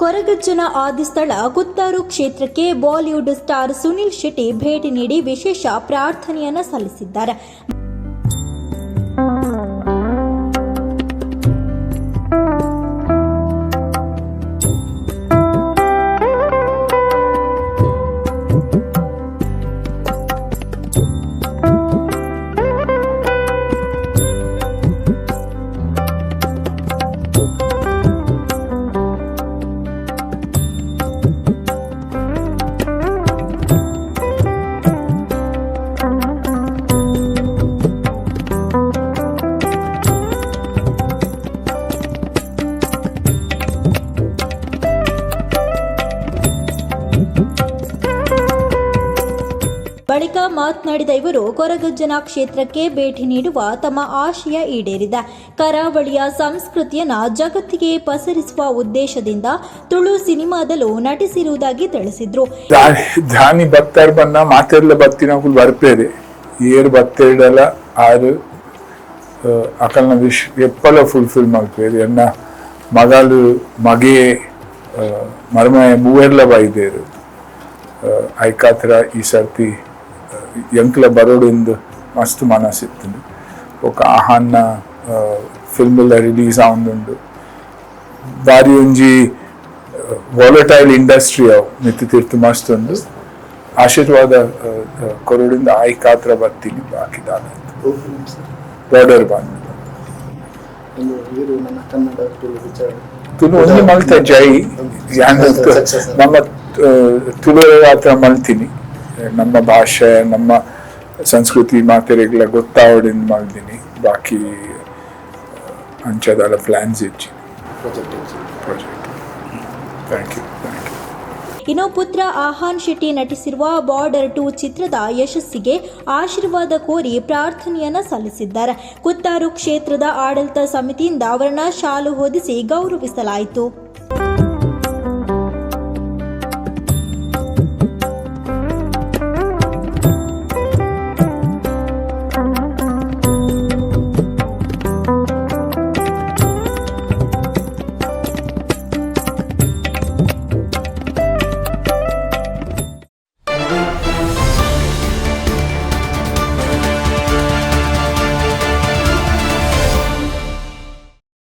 ಕೊರಗಜ್ಜನ ಆದಿಸ್ಥಳ ಕುತ್ತಾರು ಕ್ಷೇತ್ರಕ್ಕೆ Bollywood star Sunil Shetty ಭೇಟಿ ನೀಡಿ ವಿಶೇಷ ಪ್ರಾರ್ಥನೆಯನ್ನು ಸಲ್ಲಿಸಿದ್ದಾರೆ. ಬಳಿಕ ಮಾತನಾಡಿದ ಇವರು, ಕೊರಗಜ್ಜನ ಕ್ಷೇತ್ರಕ್ಕೆ ಭೇಟಿ ನೀಡುವ ತಮ್ಮ ಆಶಯ ಈಡೇರಿದೆ. ಕರಾವಳಿಯ ಸಂಸ್ಕೃತಿಯನ್ನು ಜಗತ್ತಿಗೆ ಪಸರಿಸುವ ಉದ್ದೇಶದಿಂದ ತುಳು ಸಿನಿಮಾದಲ್ಲೂ ನಟಿಸಿರುವುದಾಗಿ ತಿಳಿಸಿದ್ರು. ಧ್ಯಾನಿ ಭಕ್ತರು ಬನ್ನ ಮಾತೆಲ್ಲ ಭಕ್ತಿನ ಬರ್ಪೇರಿ ಏರು ಭಕ್ತರಿಡಲ್ಲ ಆರು ಅಕಲ್ನ ವಿಶ್ ಎಪ್ಪಲ ಫುಲ್ಫಿಲ್ ಮಾಡ್ಪೇರಿ ಎನ್ನ ಮಗಳು ಮಗೆ ಮರ್ಮಯ ಮೂವೆಲ್ಲ ಬೈದೇರು ಐಕಾತ್ರ ಈ ಸರ್ತಿ ಎಂಕ್ಲ ಬರೋಡಿಂದು ಮಸ್ತ್ ಮನಸ್ಸಿತ್ತು. ఒక ಆಹಾನ್ನ ಫಿಲ್ಮೆಲ್ಲ ರಿಲೀಸ್ ಆವೊಂದುಂಡು ಬಾರಿ ಒಂಜಿ ವಾಲಟೈಲ್ ಇಂಡಸ್ಟ್ರಿ ಅವು ಮಿತ್ತು ತಿರ್ತು ಮಸ್ತ್ ಒಂದು ಆಶೀರ್ವಾದ ಕೊರೋಡಿಂದ ಐಕಾತ್ರ ಬರ್ತೀನಿ ಬಾಕಿದಾನ ಬಾರ್ಡರ್ ಬಂದು ತುಳು ಒಂದು ಮಲ್ತೆ ಜೈ ನಮ್ಮ ತುಳು ಹತ್ರ ಮಲ್ತೀನಿ. ನಮ್ಮ ಭಾಷೆ ನಮ್ಮ ಸಂಸ್ಕೃತಿ ಮಾತೆರೆಗ್ಲ ಗೊತ್ತಾವಡಿಂದ ಮಾಡ್ತೀನಿ. ಬಾಕಿ ಅಂಚದಲ್ಲ ಪ್ಲಾನ್ಸ್ ಇಚ್ಚಿ ಪ್ರಾಜೆಕ್ಟ್. Thank you. ಇನ್ನು ಪುತ್ರ ಆಹಾನ್ ಶೆಟ್ಟಿ ನಟಿಸಿರುವ ಬಾರ್ಡರ್ 2 ಚಿತ್ರದ ಯಶಸ್ಸಿಗೆ ಆಶೀರ್ವಾದ ಕೋರಿ ಪ್ರಾರ್ಥನೆಯನ್ನ ಸಲ್ಲಿಸಿದ್ದಾರೆ. ಕುತ್ತಾರು ಕ್ಷೇತ್ರದ ಆಡಳಿತ ಸಮಿತಿಯಿಂದ ಅವರನ್ನ ಶಾಲು ಹೊದಿಸಿ ಗೌರವಿಸಲಾಯಿತು.